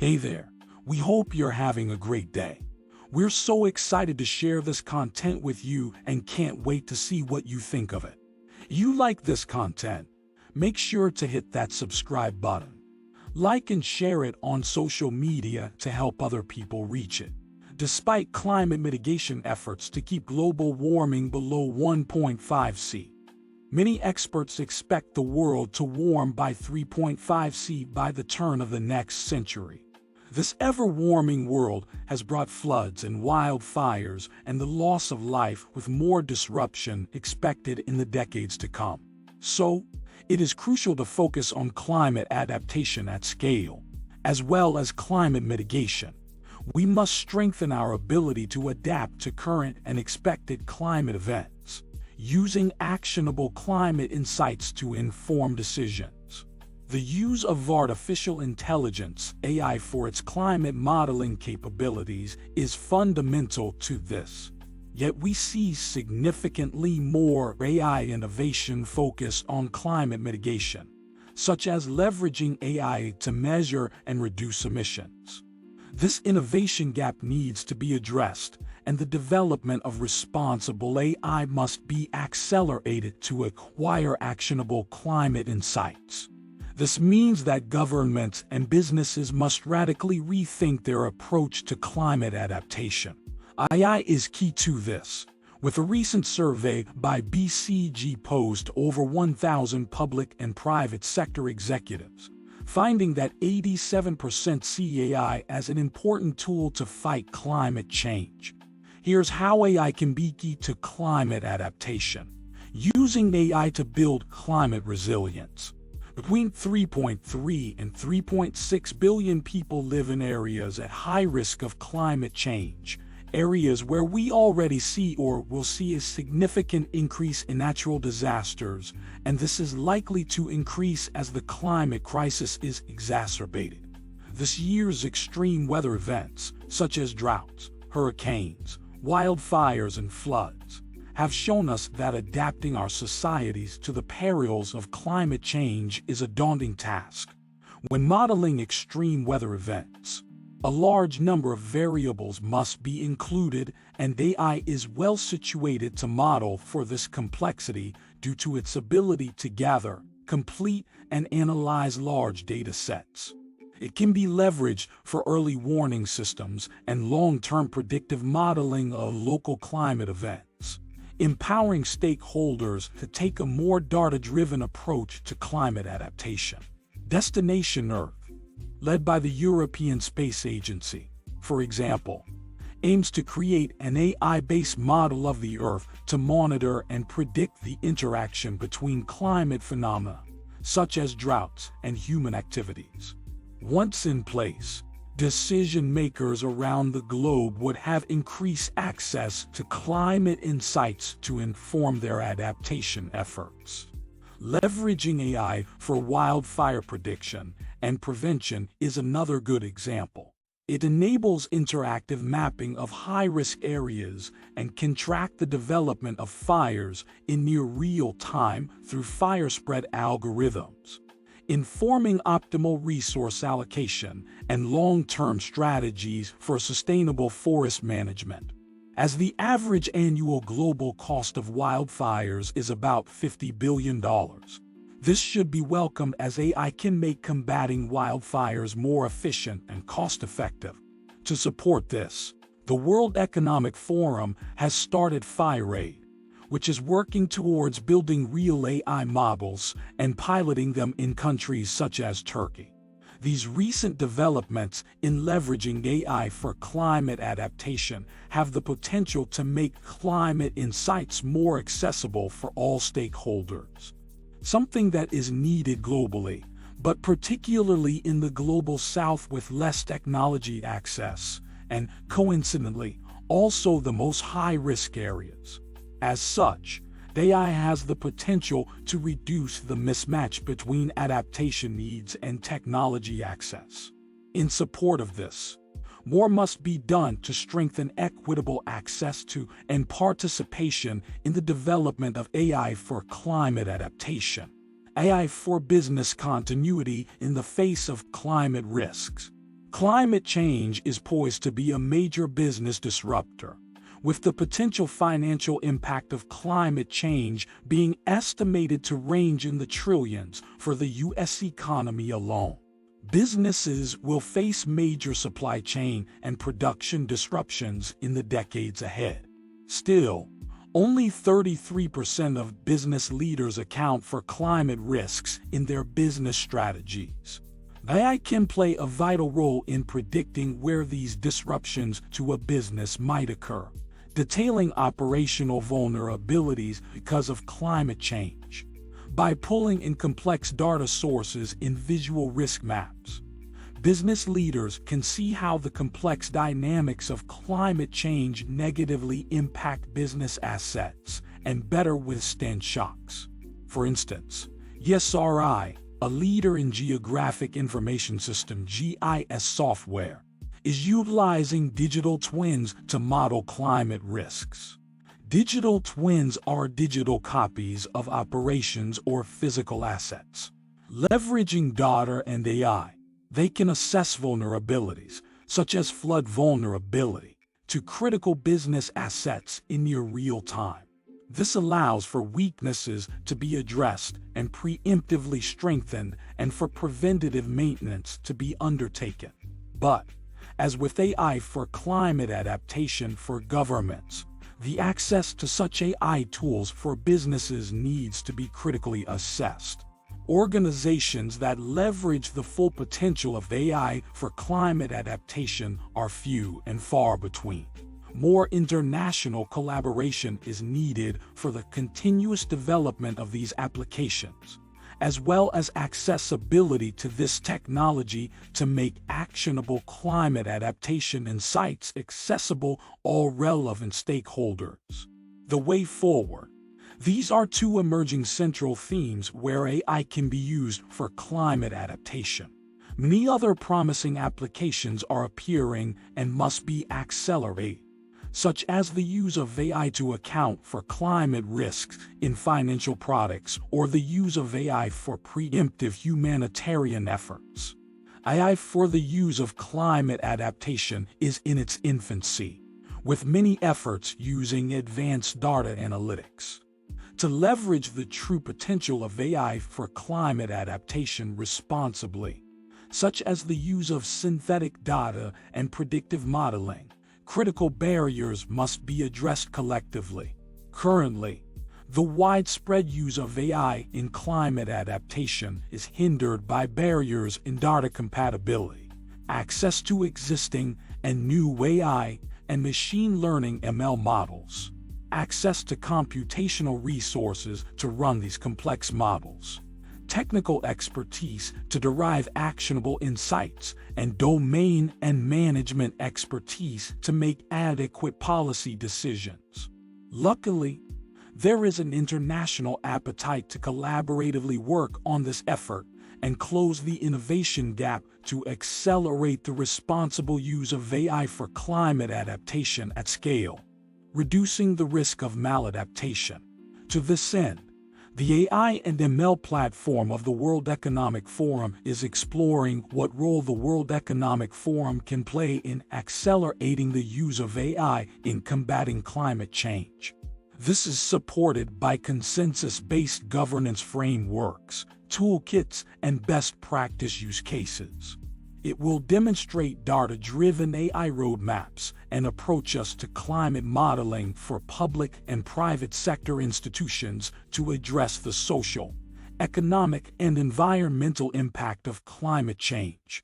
Hey there, we hope you're having a great day. We're so excited to share this content with you and can't wait to see what you think of it. You like this content? Make sure to hit that subscribe button. Like and share it on social media to help other people reach it. Despite climate mitigation efforts to keep global warming below 1.5°C, many experts expect the world to warm by 3.5°C by the turn of the next century. This ever-warming world has brought floods and wildfires and the loss of life, with more disruption expected in the decades to come. So, it is crucial to focus on climate adaptation at scale, as well as climate mitigation. We must strengthen our ability to adapt to current and expected climate events, using actionable climate insights to inform decisions. The use of artificial intelligence, AI, for its climate modeling capabilities is fundamental to this. Yet we see significantly more AI innovation focused on climate mitigation, such as leveraging AI to measure and reduce emissions. This innovation gap needs to be addressed, and the development of responsible AI must be accelerated to acquire actionable climate insights. This means that governments and businesses must radically rethink their approach to climate adaptation. AI is key to this, with a recent survey by BCG posed over 1,000 public and private sector executives, finding that 87% see AI as an important tool to fight climate change. Here's how AI can be key to climate adaptation. Using AI to build climate resilience. Between 3.3 and 3.6 billion people live in areas at high risk of climate change, areas where we already see or will see a significant increase in natural disasters, and this is likely to increase as the climate crisis is exacerbated. This year's extreme weather events, such as droughts, hurricanes, wildfires, and floods, have shown us that adapting our societies to the perils of climate change is a daunting task. When modeling extreme weather events, a large number of variables must be included, and AI is well situated to model for this complexity due to its ability to gather, complete, and analyze large data sets. It can be leveraged for early warning systems and long-term predictive modeling of local climate events, empowering stakeholders to take a more data-driven approach to climate adaptation. Destination Earth, led by the European Space Agency, for example, aims to create an AI-based model of the Earth to monitor and predict the interaction between climate phenomena, such as droughts and human activities. Once in place, decision-makers around the globe would have increased access to climate insights to inform their adaptation efforts. Leveraging AI for wildfire prediction and prevention is another good example. It enables interactive mapping of high-risk areas and can track the development of fires in near real time through fire spread algorithms, informing optimal resource allocation and long-term strategies for sustainable forest management. As the average annual global cost of wildfires is about $50 billion, this should be welcomed as AI can make combating wildfires more efficient and cost-effective. To support this, the World Economic Forum has started FireAid, which is working towards building real AI models and piloting them in countries such as Turkey. These recent developments in leveraging AI for climate adaptation have the potential to make climate insights more accessible for all stakeholders, something that is needed globally, but particularly in the global south with less technology access, and coincidentally, also the most high-risk areas. As such, AI has the potential to reduce the mismatch between adaptation needs and technology access. In support of this, more must be done to strengthen equitable access to and participation in the development of AI for climate adaptation. AI for business continuity in the face of climate risks. Climate change is poised to be a major business disruptor, with the potential financial impact of climate change being estimated to range in the trillions for the U.S. economy alone. Businesses will face major supply chain and production disruptions in the decades ahead. Still, only 33% of business leaders account for climate risks in their business strategies. AI can play a vital role in predicting where these disruptions to a business might occur, detailing operational vulnerabilities because of climate change. By pulling in complex data sources in visual risk maps, business leaders can see how the complex dynamics of climate change negatively impact business assets and better withstand shocks. For instance, ESRI, a leader in geographic information system (GIS) software, is utilizing digital twins to model climate risks. Digital twins are digital copies of operations or physical assets. Leveraging data and AI, they can assess vulnerabilities, such as flood vulnerability, to critical business assets in near real time. This allows for weaknesses to be addressed and preemptively strengthened, and for preventative maintenance to be undertaken. But, as with AI for climate adaptation for governments, the access to such AI tools for businesses needs to be critically assessed. Organizations that leverage the full potential of AI for climate adaptation are few and far between. More international collaboration is needed for the continuous development of these applications, as well as accessibility to this technology to make actionable climate adaptation insights accessible to all relevant stakeholders. The way forward. These are two emerging central themes where AI can be used for climate adaptation. Many other promising applications are appearing and must be accelerated, such as the use of AI to account for climate risks in financial products or the use of AI for preemptive humanitarian efforts. AI for the use of climate adaptation is in its infancy, with many efforts using advanced data analytics. To leverage the true potential of AI for climate adaptation responsibly, such as the use of synthetic data and predictive modeling, critical barriers must be addressed collectively. Currently, the widespread use of AI in climate adaptation is hindered by barriers in data compatibility, access to existing and new AI and machine learning (ML) models, access to computational resources to run these complex models, technical expertise to derive actionable insights, and domain and management expertise to make adequate policy decisions. Luckily, there is an international appetite to collaboratively work on this effort and close the innovation gap to accelerate the responsible use of AI for climate adaptation at scale, reducing the risk of maladaptation. To this end, the AI and ML platform of the World Economic Forum is exploring what role the World Economic Forum can play in accelerating the use of AI in combating climate change. This is supported by consensus-based governance frameworks, toolkits, and best practice use cases. It will demonstrate data-driven AI roadmaps and approach us to climate modeling for public and private sector institutions to address the social, economic, and environmental impact of climate change.